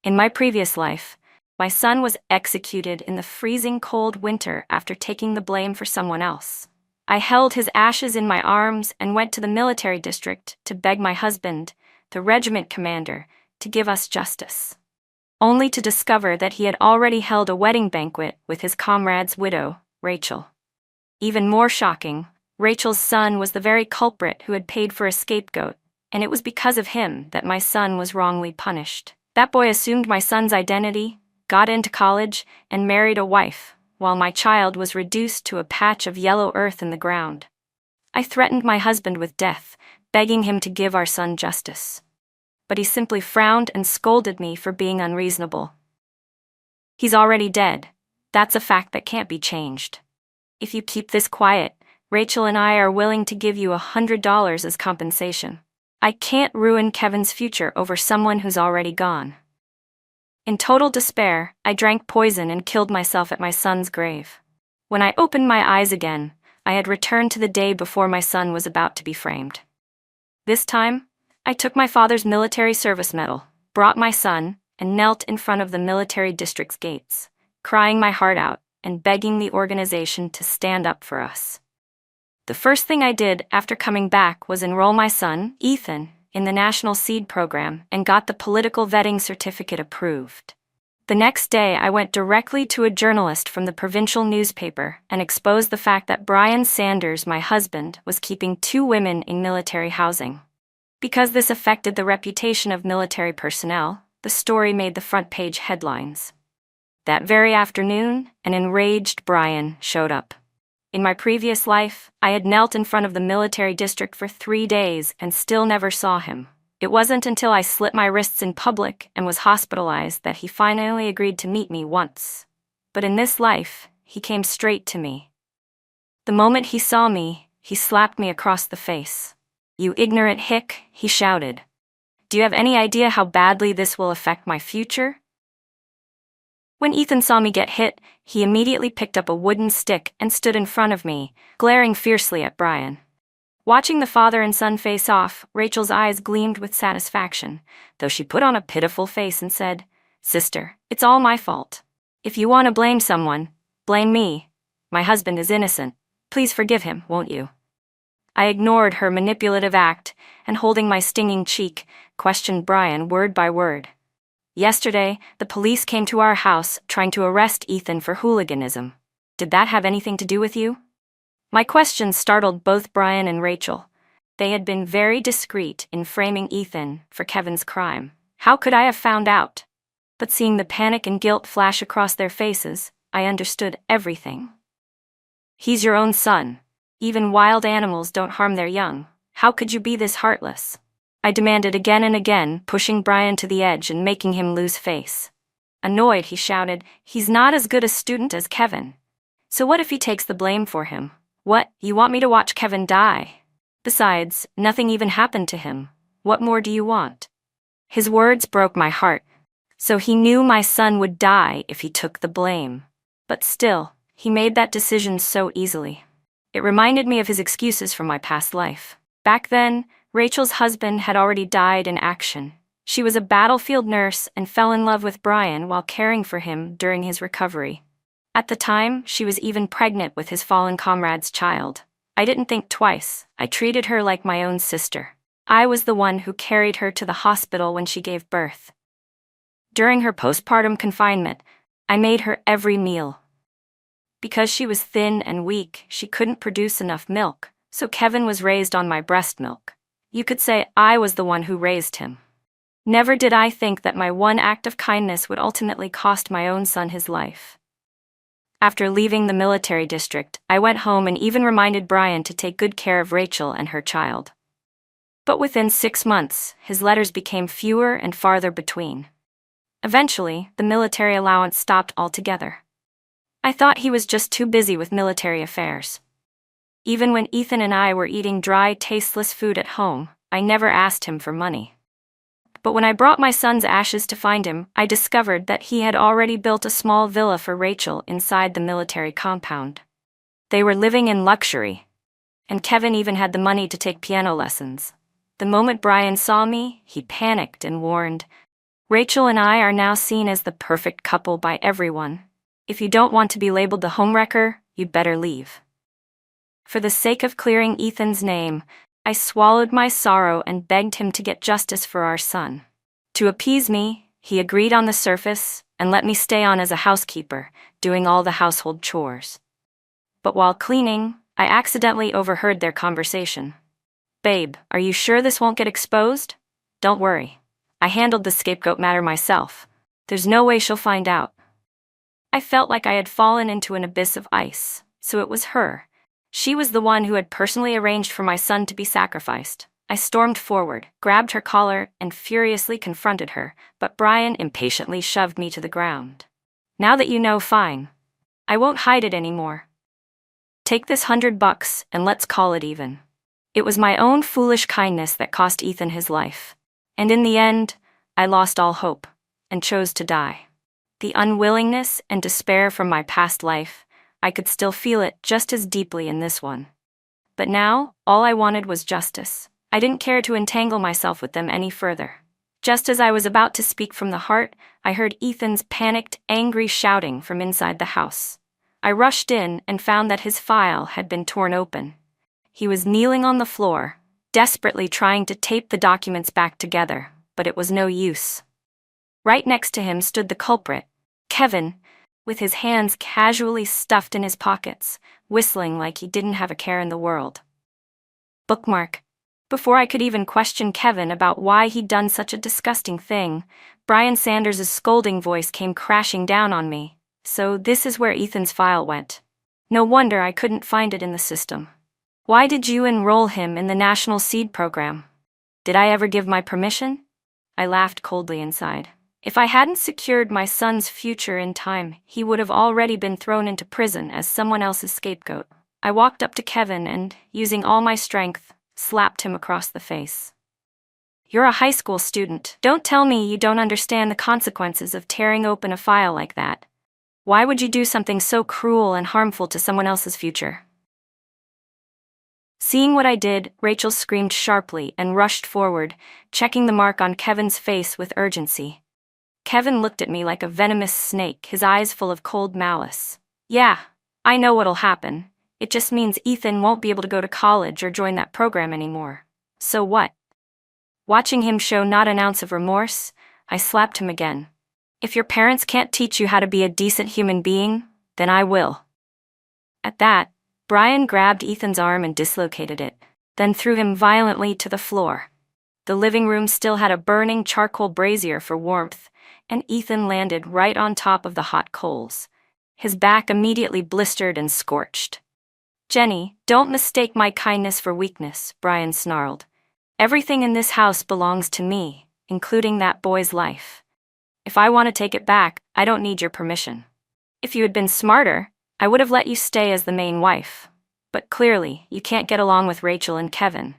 In my previous life, my son was executed in the freezing cold winter after taking the blame for someone else. I held his ashes in my arms and went to the military district to beg my husband, the regiment commander, to give us justice. Only to discover that he had already held a wedding banquet with his comrade's widow, Rachel. Even more shocking, Rachel's son was the very culprit who had paid for a scapegoat, and it was because of him that my son was wrongly punished. That boy assumed my son's identity, got into college, and married a wife, while my child was reduced to a patch of yellow earth in the ground. I threatened my husband with death, begging him to give our son justice. But he simply frowned and scolded me for being unreasonable. He's already dead. That's a fact that can't be changed. If you keep this quiet, Rachel and I are willing to give you $100 as compensation. I can't ruin Kevin's future over someone who's already gone. In total despair, I drank poison and killed myself at my son's grave. When I opened my eyes again, I had returned to the day before my son was about to be framed. This time, I took my father's military service medal, brought my son, and knelt in front of the military district's gates, crying my heart out and begging the organization to stand up for us. The first thing I did after coming back was enroll my son, Ethan, in the National Seed Program and got the political vetting certificate approved. The next day, I went directly to a journalist from the provincial newspaper and exposed the fact that Brian Sanders, my husband, was keeping 2 women in military housing. Because this affected the reputation of military personnel, the story made the front page headlines. That very afternoon, an enraged Brian showed up. In my previous life, I had knelt in front of the military district for 3 days and still never saw him. It wasn't until I slit my wrists in public and was hospitalized that he finally agreed to meet me once. But in this life, he came straight to me. The moment he saw me, he slapped me across the face. "You ignorant hick," he shouted. "Do you have any idea how badly this will affect my future?" When Ethan saw me get hit, he immediately picked up a wooden stick and stood in front of me, glaring fiercely at Brian. Watching the father and son face off, Rachel's eyes gleamed with satisfaction, though she put on a pitiful face and said, "Sister, it's all my fault. If you want to blame someone, blame me. My husband is innocent. Please forgive him, won't you?" I ignored her manipulative act and, holding my stinging cheek, questioned Brian word by word. "Yesterday, the police came to our house trying to arrest Ethan for hooliganism. Did that have anything to do with you?" My questions startled both Brian and Rachel. They had been very discreet in framing Ethan for Kevin's crime. How could I have found out? But seeing the panic and guilt flash across their faces, I understood everything. "He's your own son. Even wild animals don't harm their young. How could you be this heartless?" I demanded again and again, pushing Brian to the edge and making him lose face. Annoyed, he shouted, "He's not as good a student as Kevin. So what if he takes the blame for him? What, you want me to watch Kevin die? Besides, nothing even happened to him. What more do you want?" His words broke my heart. So he knew my son would die if he took the blame. But still, he made that decision so easily. It reminded me of his excuses from my past life. Back then, Rachel's husband had already died in action. She was a battlefield nurse and fell in love with Brian while caring for him during his recovery. At the time, she was even pregnant with his fallen comrade's child. I didn't think twice. I treated her like my own sister. I was the one who carried her to the hospital when she gave birth. During her postpartum confinement, I made her every meal. Because she was thin and weak, she couldn't produce enough milk, so Kevin was raised on my breast milk. You could say I was the one who raised him. Never did I think that my one act of kindness would ultimately cost my own son his life. After leaving the military district, I went home and even reminded Brian to take good care of Rachel and her child. But within 6 months, his letters became fewer and farther between. Eventually, the military allowance stopped altogether. I thought he was just too busy with military affairs. Even when Ethan and I were eating dry, tasteless food at home, I never asked him for money. But when I brought my son's ashes to find him, I discovered that he had already built a small villa for Rachel inside the military compound. They were living in luxury. And Kevin even had the money to take piano lessons. The moment Brian saw me, he panicked and warned, Rachel and I are now seen as the perfect couple by everyone. If you don't want to be labeled the homewrecker, you'd better leave. For the sake of clearing Ethan's name, I swallowed my sorrow and begged him to get justice for our son. To appease me, he agreed on the surface and let me stay on as a housekeeper, doing all the household chores. But while cleaning, I accidentally overheard their conversation. "Babe, are you sure this won't get exposed?" "Don't worry. I handled the scapegoat matter myself. There's no way she'll find out." I felt like I had fallen into an abyss of ice, so it was her. She was the one who had personally arranged for my son to be sacrificed. I stormed forward, grabbed her collar, and furiously confronted her, but Brian impatiently shoved me to the ground. "Now that you know, fine. I won't hide it anymore. Take this $100 and let's call it even." It was my own foolish kindness that cost Ethan his life. And in the end, I lost all hope and chose to die. The unwillingness and despair from my past life, I could still feel it just as deeply in this one. But now, all I wanted was justice. I didn't care to entangle myself with them any further. Just as I was about to speak from the heart, I heard Ethan's panicked, angry shouting from inside the house. I rushed in and found that his file had been torn open. He was kneeling on the floor, desperately trying to tape the documents back together, but it was no use. Right next to him stood the culprit, Kevin, with his hands casually stuffed in his pockets, whistling like he didn't have a care in the world. Bookmark. Before I could even question Kevin about why he'd done such a disgusting thing, Brian Sanders' scolding voice came crashing down on me. "So this is where Ethan's file went. No wonder I couldn't find it in the system. Why did you enroll him in the National Seed Program? Did I ever give my permission?" I laughed coldly inside. If I hadn't secured my son's future in time, he would have already been thrown into prison as someone else's scapegoat. I walked up to Kevin and, using all my strength, slapped him across the face. "You're a high school student. Don't tell me you don't understand the consequences of tearing open a file like that. Why would you do something so cruel and harmful to someone else's future?" Seeing what I did, Rachel screamed sharply and rushed forward, checking the mark on Kevin's face with urgency. Kevin looked at me like a venomous snake, his eyes full of cold malice. "Yeah, I know what'll happen. It just means Ethan won't be able to go to college or join that program anymore. So what?" Watching him show not an ounce of remorse, I slapped him again. "If your parents can't teach you how to be a decent human being, then I will." At that, Brian grabbed Ethan's arm and dislocated it, then threw him violently to the floor. The living room still had a burning charcoal brazier for warmth, and Ethan landed right on top of the hot coals. His back immediately blistered and scorched. "Jenny, don't mistake my kindness for weakness," Brian snarled. "Everything in this house belongs to me, including that boy's life. If I want to take it back, I don't need your permission. If you had been smarter, I would have let you stay as the main wife. But clearly, you can't get along with Rachel and Kevin.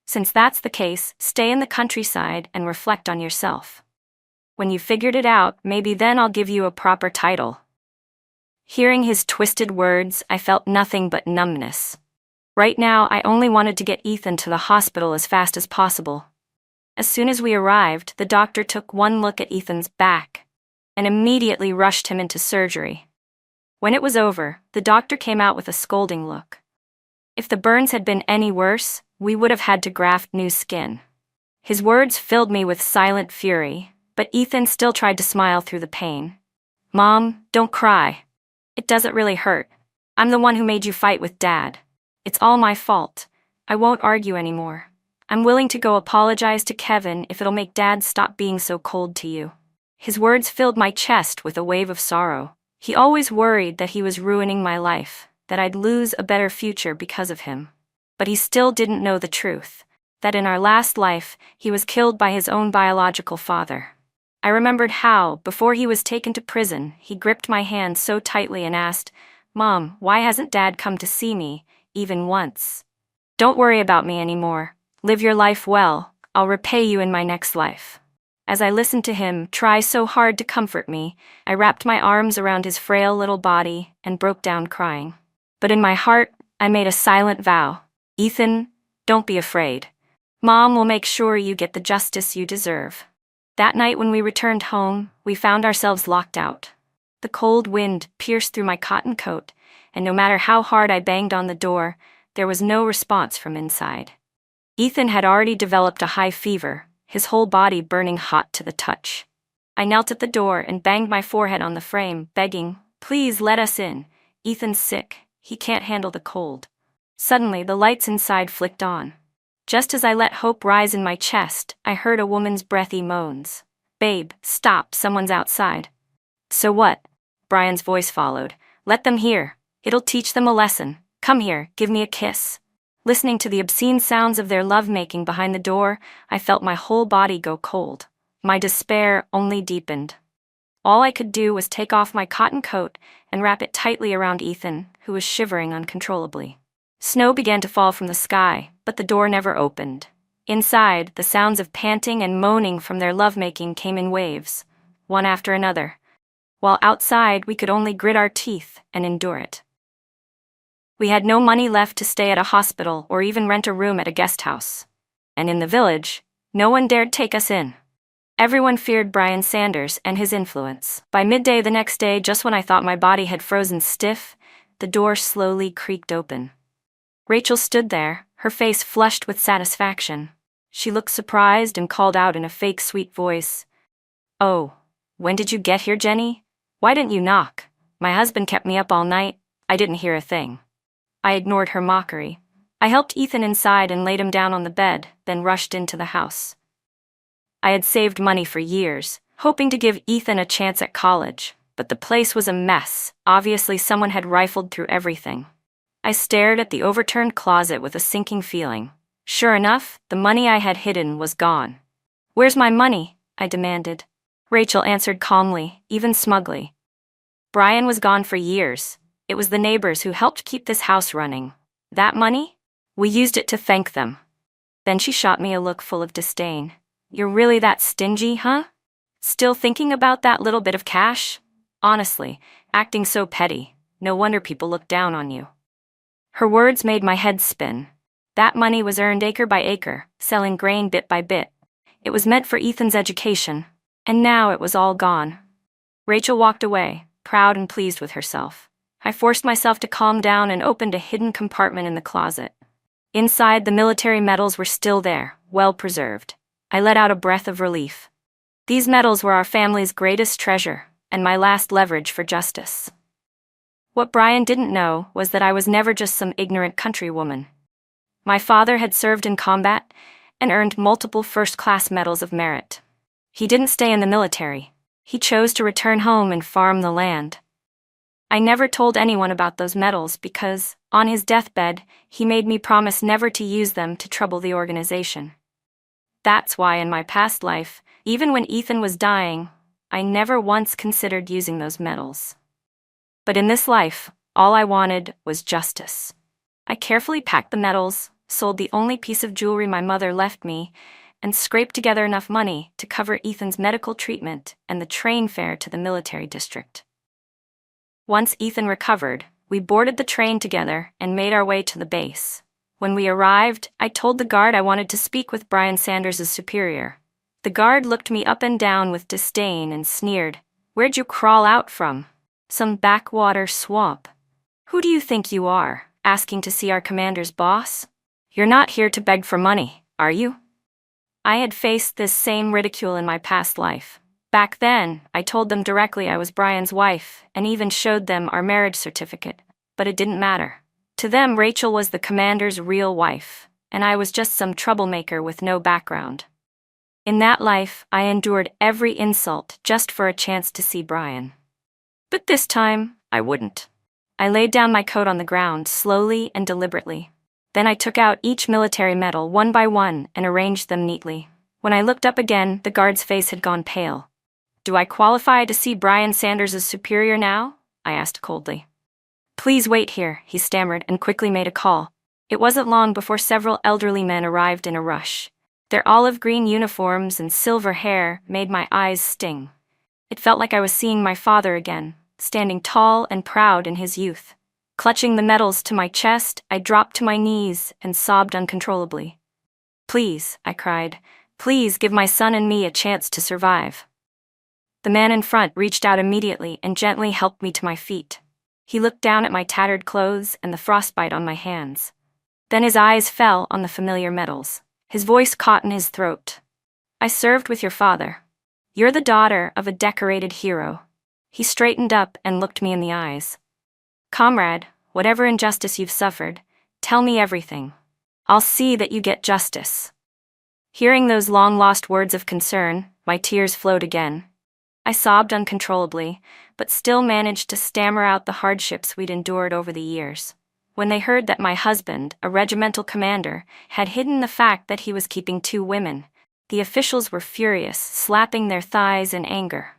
Since that's the case, stay in the countryside and reflect on yourself. When you've figured it out, maybe then I'll give you a proper title." Hearing his twisted words, I felt nothing but numbness. Right now, I only wanted to get Ethan to the hospital as fast as possible. As soon as we arrived, the doctor took one look at Ethan's back and immediately rushed him into surgery. When it was over, the doctor came out with a scolding look. If the burns had been any worse, we would have had to graft new skin. His words filled me with silent fury, but Ethan still tried to smile through the pain. "Mom, don't cry. It doesn't really hurt. I'm the one who made you fight with Dad. It's all my fault. I won't argue anymore. I'm willing to go apologize to Kevin if it'll make Dad stop being so cold to you." His words filled my chest with a wave of sorrow. He always worried that he was ruining my life, that I'd lose a better future because of him. But he still didn't know the truth, that in our last life, he was killed by his own biological father. I remembered how, before he was taken to prison, he gripped my hand so tightly and asked, "Mom, why hasn't Dad come to see me, even once? Don't worry about me anymore. Live your life well. I'll repay you in my next life." As I listened to him try so hard to comfort me, I wrapped my arms around his frail little body and broke down crying. But in my heart, I made a silent vow. "Ethan, don't be afraid. Mom will make sure you get the justice you deserve." That night when we returned home, we found ourselves locked out. The cold wind pierced through my cotton coat, and no matter how hard I banged on the door, there was no response from inside. Ethan had already developed a high fever, his whole body burning hot to the touch. I knelt at the door and banged my forehead on the frame, begging, "Please let us in. Ethan's sick, he can't handle the cold." Suddenly, the lights inside flicked on. Just as I let hope rise in my chest, I heard a woman's breathy moans. "Babe, stop, someone's outside." "So what?" Brian's voice followed. "Let them hear. It'll teach them a lesson. Come here, give me a kiss." Listening to the obscene sounds of their lovemaking behind the door, I felt my whole body go cold. My despair only deepened. All I could do was take off my cotton coat and wrap it tightly around Ethan, who was shivering uncontrollably. Snow began to fall from the sky, but the door never opened. Inside, the sounds of panting and moaning from their lovemaking came in waves, one after another, while outside we could only grit our teeth and endure it. We had no money left to stay at a hospital or even rent a room at a guest house. And in the village, no one dared take us in. Everyone feared Brian Sanders and his influence. By midday the next day, just when I thought my body had frozen stiff, the door slowly creaked open. Rachel stood there, her face flushed with satisfaction. She looked surprised and called out in a fake sweet voice, "Oh, when did you get here, Jenny? Why didn't you knock? My husband kept me up all night. I didn't hear a thing." I ignored her mockery. I helped Ethan inside and laid him down on the bed, then rushed into the house. I had saved money for years, hoping to give Ethan a chance at college, but the place was a mess. Obviously, someone had rifled through everything. I stared at the overturned closet with a sinking feeling. Sure enough, the money I had hidden was gone. "Where's my money?" I demanded. Rachel answered calmly, even smugly. "Brian was gone for years. It was the neighbors who helped keep this house running. That money? We used it to thank them." Then she shot me a look full of disdain. "You're really that stingy, huh? Still thinking about that little bit of cash? Honestly, acting so petty. No wonder people look down on you." Her words made my head spin. That money was earned acre by acre, selling grain bit by bit. It was meant for Ethan's education, and now it was all gone. Rachel walked away, proud and pleased with herself. I forced myself to calm down and opened a hidden compartment in the closet. Inside, the military medals were still there, well preserved. I let out a breath of relief. These medals were our family's greatest treasure, and my last leverage for justice. What Brian didn't know was that I was never just some ignorant countrywoman. My father had served in combat and earned multiple first-class medals of merit. He didn't stay in the military. He chose to return home and farm the land. I never told anyone about those medals because, on his deathbed, he made me promise never to use them to trouble the organization. That's why in my past life, even when Ethan was dying, I never once considered using those medals. But in this life, all I wanted was justice. I carefully packed the medals, sold the only piece of jewelry my mother left me, and scraped together enough money to cover Ethan's medical treatment and the train fare to the military district. Once Ethan recovered, we boarded the train together and made our way to the base. When we arrived, I told the guard I wanted to speak with Brian Sanders' superior. The guard looked me up and down with disdain and sneered. "Where'd you crawl out from? Some backwater swamp? Who do you think you are, asking to see our commander's boss? You're not here to beg for money, are you?" I had faced this same ridicule in my past life. Back then, I told them directly I was Brian's wife and even showed them our marriage certificate, but it didn't matter. To them, Rachel was the commander's real wife, and I was just some troublemaker with no background. In that life, I endured every insult just for a chance to see Brian. But this time, I wouldn't. I laid down my coat on the ground slowly and deliberately. Then I took out each military medal one by one and arranged them neatly. When I looked up again, the guard's face had gone pale. "Do I qualify to see Brian Sanders' superior now?" I asked coldly. "Please wait here," he stammered and quickly made a call. It wasn't long before several elderly men arrived in a rush. Their olive green uniforms and silver hair made my eyes sting. It felt like I was seeing my father again, standing tall and proud in his youth. Clutching the medals to my chest, I dropped to my knees and sobbed uncontrollably. "Please," I cried, Please give my son and me a chance to survive." The man in front reached out immediately and gently helped me to my feet. He looked down at my tattered clothes and the frostbite on my hands. Then his eyes fell on the familiar metals. His voice caught in his throat. "I served with your father. You're the daughter of a decorated hero." He straightened up and looked me in the eyes. "Comrade, whatever injustice you've suffered, tell me everything. I'll see that you get justice." Hearing those long-lost words of concern, my tears flowed again. I sobbed uncontrollably, but still managed to stammer out the hardships we'd endured over the years. When they heard that my husband, a regimental commander, had hidden the fact that he was keeping 2 women, the officials were furious, slapping their thighs in anger.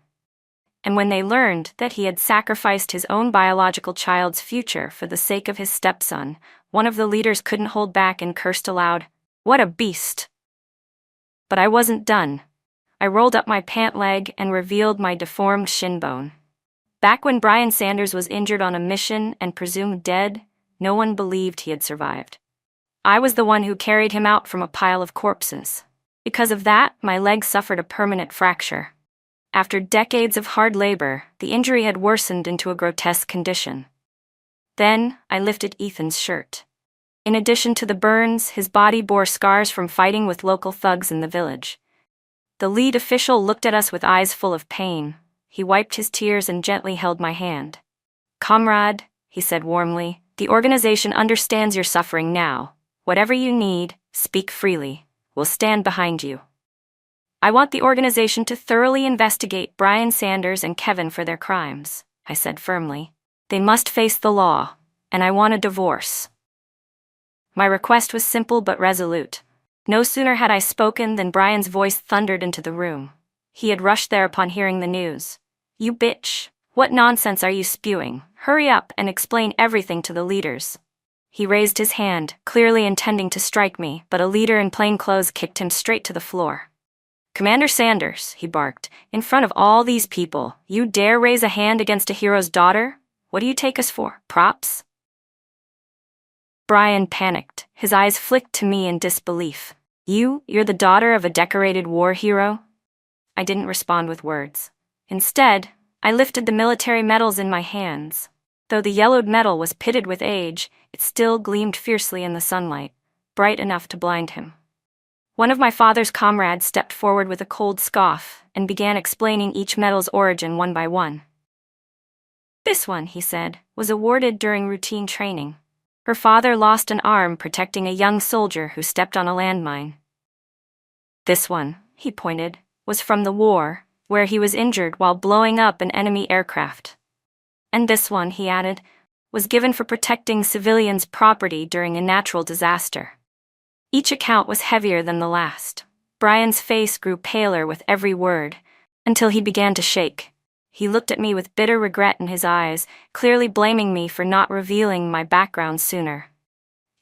And when they learned that he had sacrificed his own biological child's future for the sake of his stepson, one of the leaders couldn't hold back and cursed aloud, "What a beast!" But I wasn't done. I rolled up my pant leg and revealed my deformed shin bone. Back when Brian Sanders was injured on a mission and presumed dead, no one believed he had survived. I was the one who carried him out from a pile of corpses. Because of that, my leg suffered a permanent fracture. After decades of hard labor, the injury had worsened into a grotesque condition. Then, I lifted Ethan's shirt. In addition to the burns, his body bore scars from fighting with local thugs in the village. The lead official looked at us with eyes full of pain. He wiped his tears and gently held my hand. "Comrade," he said warmly, "the organization understands your suffering now. Whatever you need, speak freely. We'll stand behind you." "I want the organization to thoroughly investigate Brian Sanders and Kevin for their crimes," I said firmly. "They must face the law, and I want a divorce." My request was simple but resolute. No sooner had I spoken than Brian's voice thundered into the room. He had rushed there upon hearing the news. "You bitch! What nonsense are you spewing? Hurry up and explain everything to the leaders." He raised his hand, clearly intending to strike me, but a leader in plain clothes kicked him straight to the floor. "Commander Sanders," he barked, "in front of all these people, you dare raise a hand against a hero's daughter? What do you take us for, props?" Brian panicked. His eyes flicked to me in disbelief. You're the daughter of a decorated war hero?" I didn't respond with words. Instead, I lifted the military medals in my hands. Though the yellowed metal was pitted with age, it still gleamed fiercely in the sunlight, bright enough to blind him. One of my father's comrades stepped forward with a cold scoff and began explaining each medal's origin one by one. "This one," he said, "was awarded during routine training. Her father lost an arm protecting a young soldier who stepped on a landmine. This one," he pointed, "was from the war, where he was injured while blowing up an enemy aircraft. And this one," he added, "was given for protecting civilians' property during a natural disaster." Each account was heavier than the last. Brian's face grew paler with every word, until he began to shake. He looked at me with bitter regret in his eyes, clearly blaming me for not revealing my background sooner.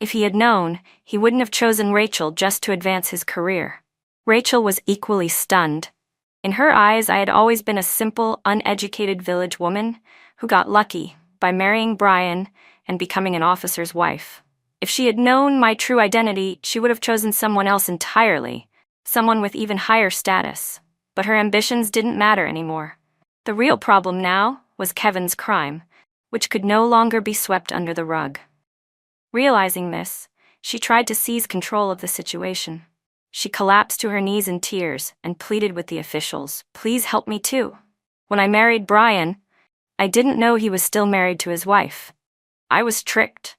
If he had known, he wouldn't have chosen Rachel just to advance his career. Rachel was equally stunned. In her eyes, I had always been a simple, uneducated village woman who got lucky by marrying Brian and becoming an officer's wife. If she had known my true identity, she would have chosen someone else entirely, someone with even higher status. But her ambitions didn't matter anymore. The real problem now was Kevin's crime, which could no longer be swept under the rug. Realizing this, she tried to seize control of the situation. She collapsed to her knees in tears and pleaded with the officials, "Please help me too. When I married Brian, I didn't know he was still married to his wife. I was tricked.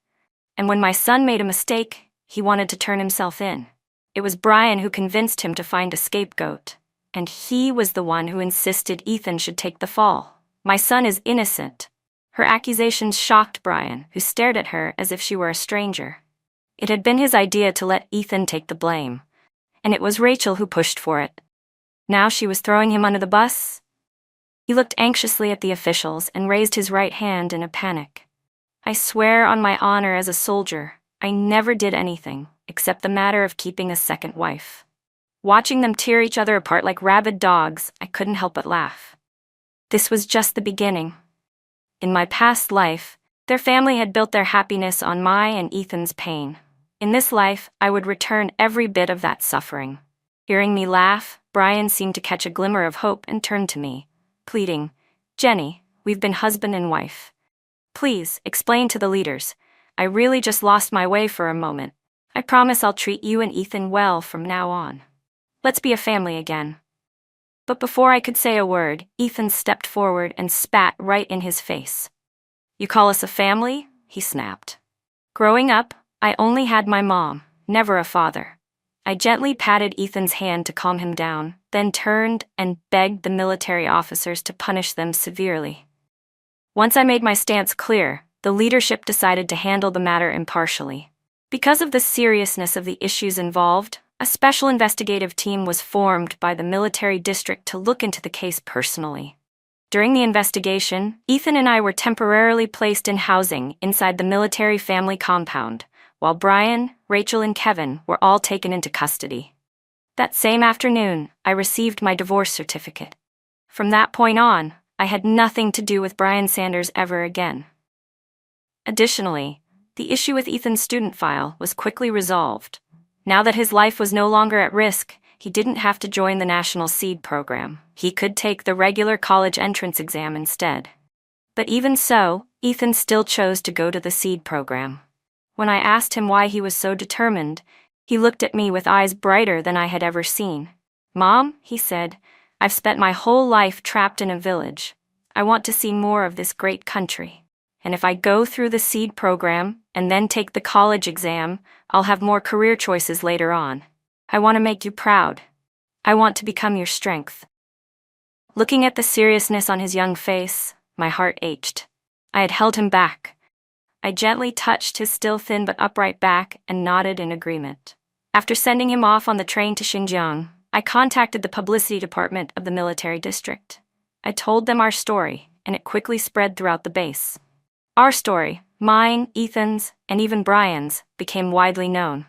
And when my son made a mistake, he wanted to turn himself in. It was Brian who convinced him to find a scapegoat. And he was the one who insisted Ethan should take the fall. My son is innocent." Her accusations shocked Brian, who stared at her as if she were a stranger. It had been his idea to let Ethan take the blame, and it was Rachel who pushed for it. Now she was throwing him under the bus? He looked anxiously at the officials and raised his right hand in a panic. "I swear on my honor as a soldier, I never did anything, except the matter of keeping a second wife." Watching them tear each other apart like rabid dogs, I couldn't help but laugh. This was just the beginning. In my past life, their family had built their happiness on my and Ethan's pain. In this life, I would return every bit of that suffering. Hearing me laugh, Brian seemed to catch a glimmer of hope and turned to me, pleading, "Jenny, we've been husband and wife. Please, explain to the leaders. I really just lost my way for a moment. I promise I'll treat you and Ethan well from now on. Let's be a family again." But before I could say a word, Ethan stepped forward and spat right in his face. "You call us a family?" he snapped. "Growing up, I only had my mom, never a father." I gently patted Ethan's hand to calm him down, then turned and begged the military officers to punish them severely. Once I made my stance clear, the leadership decided to handle the matter impartially. Because of the seriousness of the issues involved, a special investigative team was formed by the military district to look into the case personally. During the investigation, Ethan and I were temporarily placed in housing inside the military family compound, while Brian, Rachel, and Kevin were all taken into custody. That same afternoon, I received my divorce certificate. From that point on, I had nothing to do with Brian Sanders ever again. Additionally, the issue with Ethan's student file was quickly resolved. Now that his life was no longer at risk, he didn't have to join the National Seed program. He could take the regular college entrance exam instead. But even so, Ethan still chose to go to the Seed program. When I asked him why he was so determined, he looked at me with eyes brighter than I had ever seen. "Mom," he said, "I've spent my whole life trapped in a village. I want to see more of this great country. And if I go through the Seed program and then take the college exam, I'll have more career choices later on. I want to make you proud. I want to become your strength." Looking at the seriousness on his young face, my heart ached. I had held him back. I gently touched his still thin but upright back and nodded in agreement. After sending him off on the train to Xinjiang, I contacted the publicity department of the military district. I told them our story, and it quickly spread throughout the base. Our story, mine, Ethan's, and even Brian's, became widely known.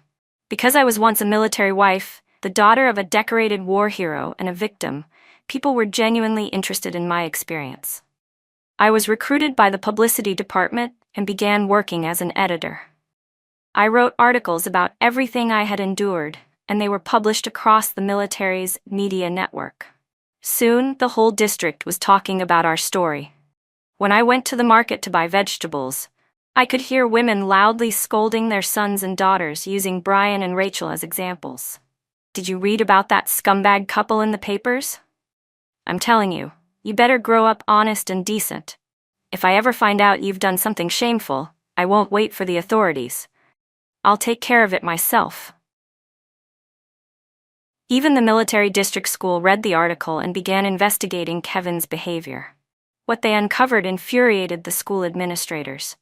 Because I was once a military wife, the daughter of a decorated war hero and a victim, people were genuinely interested in my experience. I was recruited by the publicity department and began working as an editor. I wrote articles about everything I had endured, and they were published across the military's media network. Soon, the whole district was talking about our story. When I went to the market to buy vegetables, I could hear women loudly scolding their sons and daughters using Brian and Rachel as examples. "Did you read about that scumbag couple in the papers? I'm telling you, you better grow up honest and decent. If I ever find out you've done something shameful, I won't wait for the authorities. I'll take care of it myself." Even the military district school read the article and began investigating Kevin's behavior. What they uncovered infuriated the school administrators.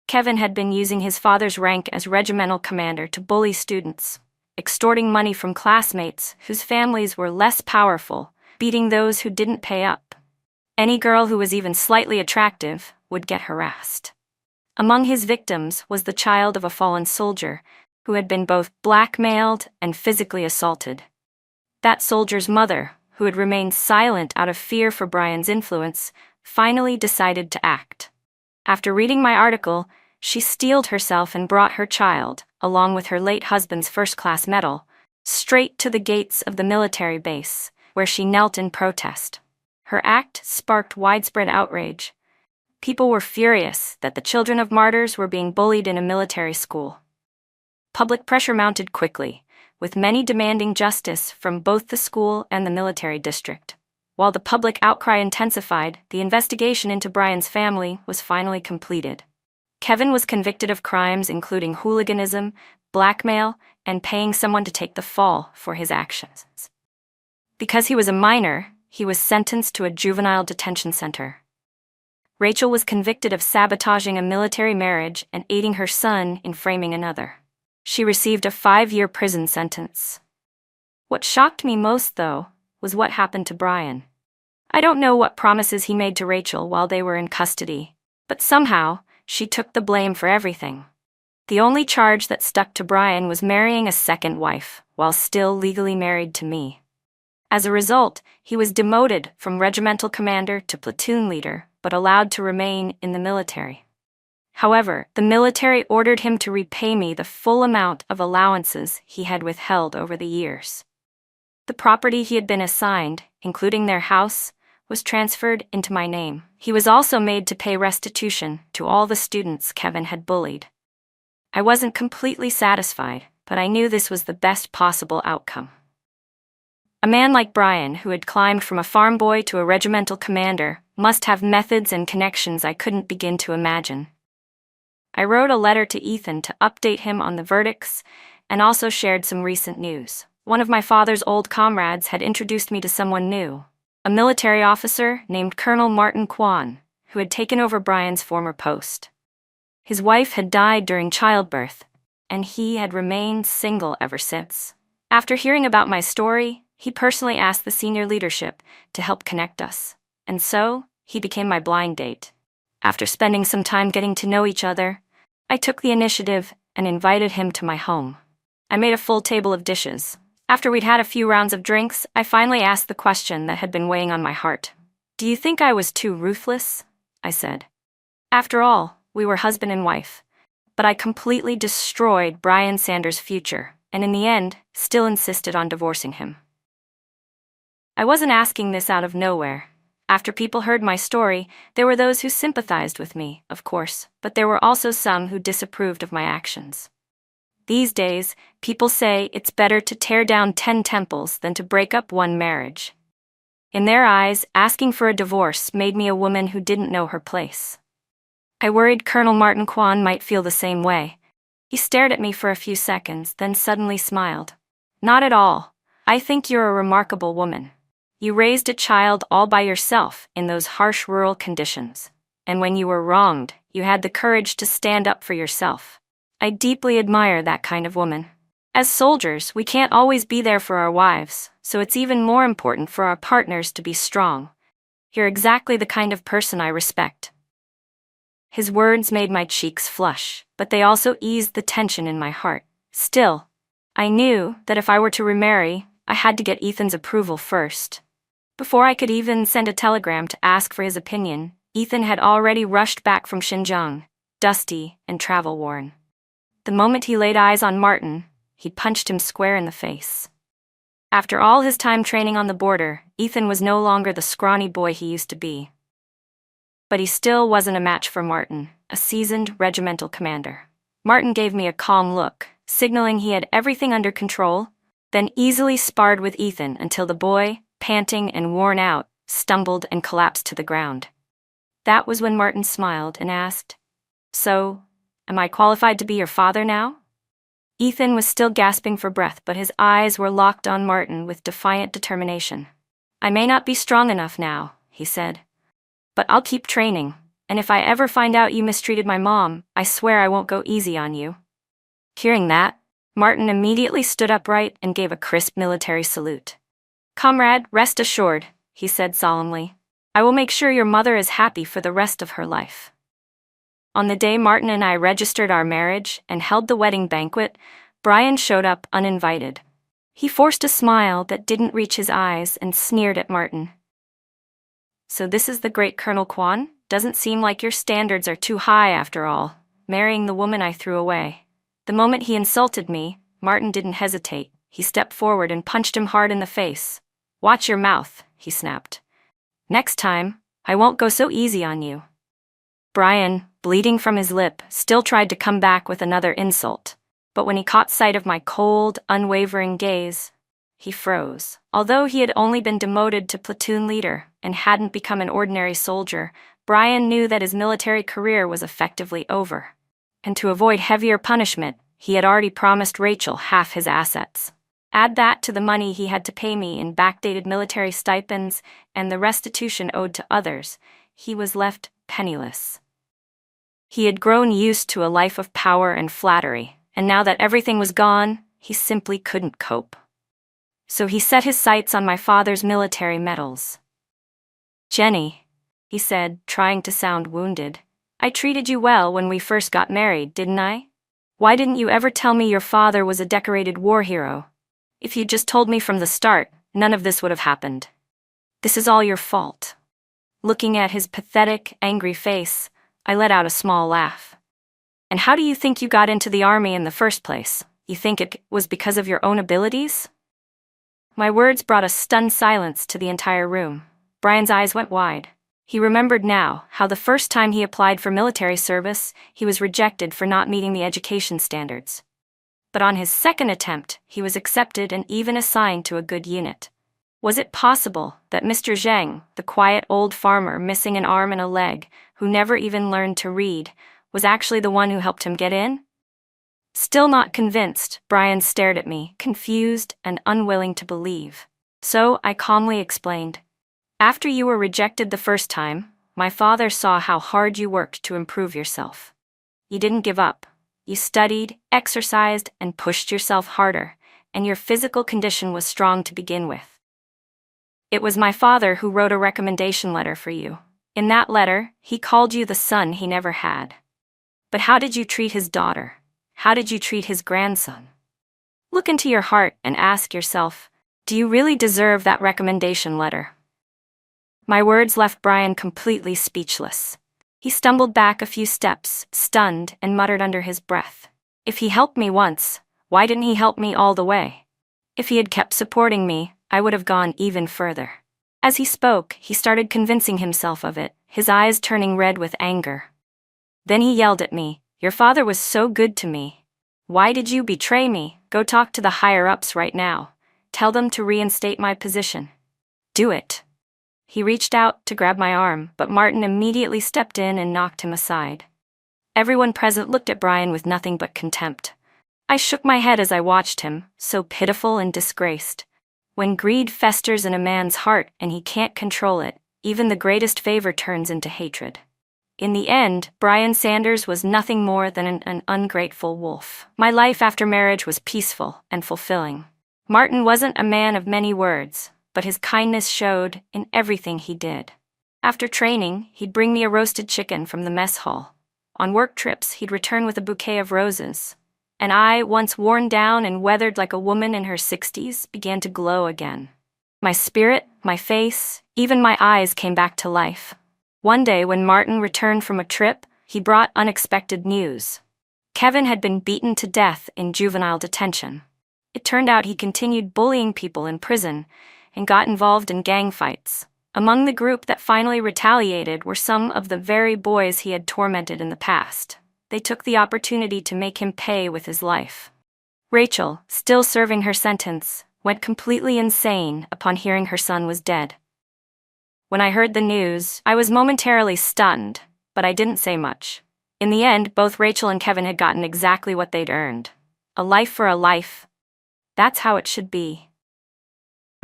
Kevin had been using his father's rank as regimental commander to bully students, extorting money from classmates whose families were less powerful, beating those who didn't pay up. Any girl who was even slightly attractive would get harassed. Among his victims was the child of a fallen soldier who had been both blackmailed and physically assaulted. That soldier's mother, who had remained silent out of fear for Brian's influence, finally decided to act. After reading my article, she steeled herself and brought her child, along with her late husband's first-class medal, straight to the gates of the military base, where she knelt in protest. Her act sparked widespread outrage. People were furious that the children of martyrs were being bullied in a military school. Public pressure mounted quickly, with many demanding justice from both the school and the military district. While the public outcry intensified, the investigation into Brian's family was finally completed. Kevin was convicted of crimes including hooliganism, blackmail, and paying someone to take the fall for his actions. Because he was a minor, he was sentenced to a juvenile detention center. Rachel was convicted of sabotaging a military marriage and aiding her son in framing another. She received a 5-year prison sentence. What shocked me most, though, was what happened to Brian. I don't know what promises he made to Rachel while they were in custody, but somehow, she took the blame for everything. The only charge that stuck to Brian was marrying a second wife, while still legally married to me. As a result, he was demoted from regimental commander to platoon leader, but allowed to remain in the military. However, the military ordered him to repay me the full amount of allowances he had withheld over the years. The property he had been assigned, including their house, was transferred into my name. He was also made to pay restitution to all the students Kevin had bullied. I wasn't completely satisfied, but I knew this was the best possible outcome. A man like Brian, who had climbed from a farm boy to a regimental commander, must have methods and connections I couldn't begin to imagine. I wrote a letter to Ethan to update him on the verdicts and also shared some recent news. One of my father's old comrades had introduced me to someone new, a military officer named Colonel Martin Kwan, who had taken over Brian's former post. His wife had died during childbirth, and he had remained single ever since. After hearing about my story, he personally asked the senior leadership to help connect us, and so he became my blind date. After spending some time getting to know each other, I took the initiative and invited him to my home. I made a full table of dishes. After we'd had a few rounds of drinks, I finally asked the question that had been weighing on my heart. "Do you think I was too ruthless?" I said. After all, we were husband and wife, but I completely destroyed Brian Sanders' future, and in the end, still insisted on divorcing him. I wasn't asking this out of nowhere. After people heard my story, there were those who sympathized with me, of course, but there were also some who disapproved of my actions. These days, people say it's better to tear down 10 temples than to break up one marriage. In their eyes, asking for a divorce made me a woman who didn't know her place. I worried Colonel Martin Kwan might feel the same way. He stared at me for a few seconds, then suddenly smiled. "Not at all. I think you're a remarkable woman. You raised a child all by yourself in those harsh rural conditions. And when you were wronged, you had the courage to stand up for yourself. I deeply admire that kind of woman. As soldiers, we can't always be there for our wives, so it's even more important for our partners to be strong. You're exactly the kind of person I respect." His words made my cheeks flush, but they also eased the tension in my heart. Still, I knew that if I were to remarry, I had to get Ethan's approval first. Before I could even send a telegram to ask for his opinion, Ethan had already rushed back from Xinjiang, dusty and travel-worn. The moment he laid eyes on Martin, he punched him square in the face. After all his time training on the border, Ethan was no longer the scrawny boy he used to be. But he still wasn't a match for Martin, a seasoned regimental commander. Martin gave me a calm look, signaling he had everything under control, then easily sparred with Ethan until the boy, panting and worn out, stumbled and collapsed to the ground. That was when Martin smiled and asked, "So, am I qualified to be your father now?" Ethan was still gasping for breath, but his eyes were locked on Martin with defiant determination. "I may not be strong enough now," he said, "but I'll keep training, and if I ever find out you mistreated my mom, I swear I won't go easy on you." Hearing that, Martin immediately stood upright and gave a crisp military salute. "Comrade, rest assured," he said solemnly. "I will make sure your mother is happy for the rest of her life." On the day Martin and I registered our marriage and held the wedding banquet, Brian showed up uninvited. He forced a smile that didn't reach his eyes and sneered at Martin. "So this is the great Colonel Kwan? Doesn't seem like your standards are too high after all, marrying the woman I threw away." The moment he insulted me, Martin didn't hesitate. He stepped forward and punched him hard in the face. "Watch your mouth," he snapped. "Next time, I won't go so easy on you." Brian, bleeding from his lip, still tried to come back with another insult, but when he caught sight of my cold, unwavering gaze, he froze. Although he had only been demoted to platoon leader and hadn't become an ordinary soldier, Brian knew that his military career was effectively over. And to avoid heavier punishment, he had already promised Rachel half his assets. Add that to the money he had to pay me in backdated military stipends and the restitution owed to others, he was left penniless. He had grown used to a life of power and flattery, and now that everything was gone, he simply couldn't cope. So he set his sights on my father's military medals. "Jenny," he said, trying to sound wounded, "I treated you well when we first got married, didn't I? Why didn't you ever tell me your father was a decorated war hero? If you'd just told me from the start, none of this would have happened. This is all your fault." Looking at his pathetic, angry face, I let out a small laugh. "And how do you think you got into the army in the first place? You think it was because of your own abilities?" My words brought a stunned silence to the entire room. Brian's eyes went wide. He remembered now how the first time he applied for military service, he was rejected for not meeting the education standards. But on his second attempt, he was accepted and even assigned to a good unit. Was it possible that Mr. Zhang, the quiet old farmer missing an arm and a leg, who never even learned to read, was actually the one who helped him get in? Still not convinced, Brian stared at me, confused and unwilling to believe. So I calmly explained. After you were rejected the first time, my father saw how hard you worked to improve yourself. You didn't give up. You studied, exercised, and pushed yourself harder, and your physical condition was strong to begin with. It was my father who wrote a recommendation letter for you. In that letter, he called you the son he never had. But how did you treat his daughter? How did you treat his grandson? Look into your heart and ask yourself, do you really deserve that recommendation letter? My words left Brian completely speechless. He stumbled back a few steps, stunned, and muttered under his breath. If he helped me once, why didn't he help me all the way? If he had kept supporting me, I would have gone even further. As he spoke, he started convincing himself of it, his eyes turning red with anger. Then he yelled at me, "Your father was so good to me. Why did you betray me? Go talk to the higher-ups right now. Tell them to reinstate my position. Do it." He reached out to grab my arm, but Martin immediately stepped in and knocked him aside. Everyone present looked at Brian with nothing but contempt. I shook my head as I watched him, so pitiful and disgraced. When greed festers in a man's heart and he can't control it, even the greatest favor turns into hatred. In the end, Brian Sanders was nothing more than an ungrateful wolf. My life after marriage was peaceful and fulfilling. Martin wasn't a man of many words, but his kindness showed in everything he did. After training, he'd bring me a roasted chicken from the mess hall. On work trips, he'd return with a bouquet of roses. And I, once worn down and weathered like a woman in her 60s, began to glow again. My spirit, my face, even my eyes came back to life. One day, when Martin returned from a trip, he brought unexpected news. Kevin had been beaten to death in juvenile detention. It turned out he continued bullying people in prison and got involved in gang fights. Among the group that finally retaliated were some of the very boys he had tormented in the past. They took the opportunity to make him pay with his life. Rachel, still serving her sentence, went completely insane upon hearing her son was dead. When I heard the news, I was momentarily stunned, but I didn't say much. In the end, both Rachel and Kevin had gotten exactly what they'd earned. A life for a life. That's how it should be.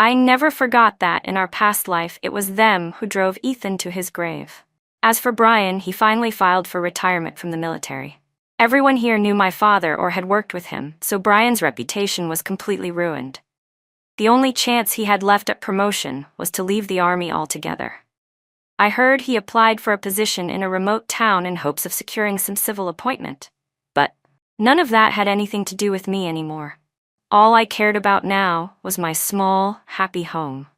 I never forgot that in our past life it was them who drove Ethan to his grave. As for Brian, he finally filed for retirement from the military. Everyone here knew my father or had worked with him, so Brian's reputation was completely ruined. The only chance he had left at promotion was to leave the army altogether. I heard he applied for a position in a remote town in hopes of securing some civil appointment. But none of that had anything to do with me anymore. All I cared about now was my small, happy home.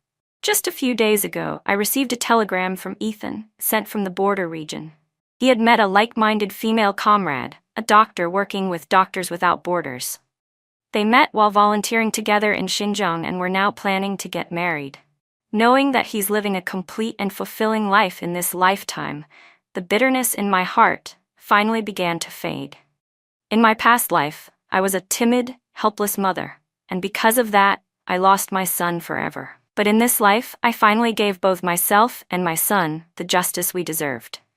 Just a few days ago, I received a telegram from Ethan, sent from the border region. He had met a like-minded female comrade, a doctor working with Doctors Without Borders. They met while volunteering together in Xinjiang and were now planning to get married. Knowing that he's living a complete and fulfilling life in this lifetime, the bitterness in my heart finally began to fade. In my past life, I was a timid, helpless mother, and because of that, I lost my son forever. But in this life, I finally gave both myself and my son the justice we deserved.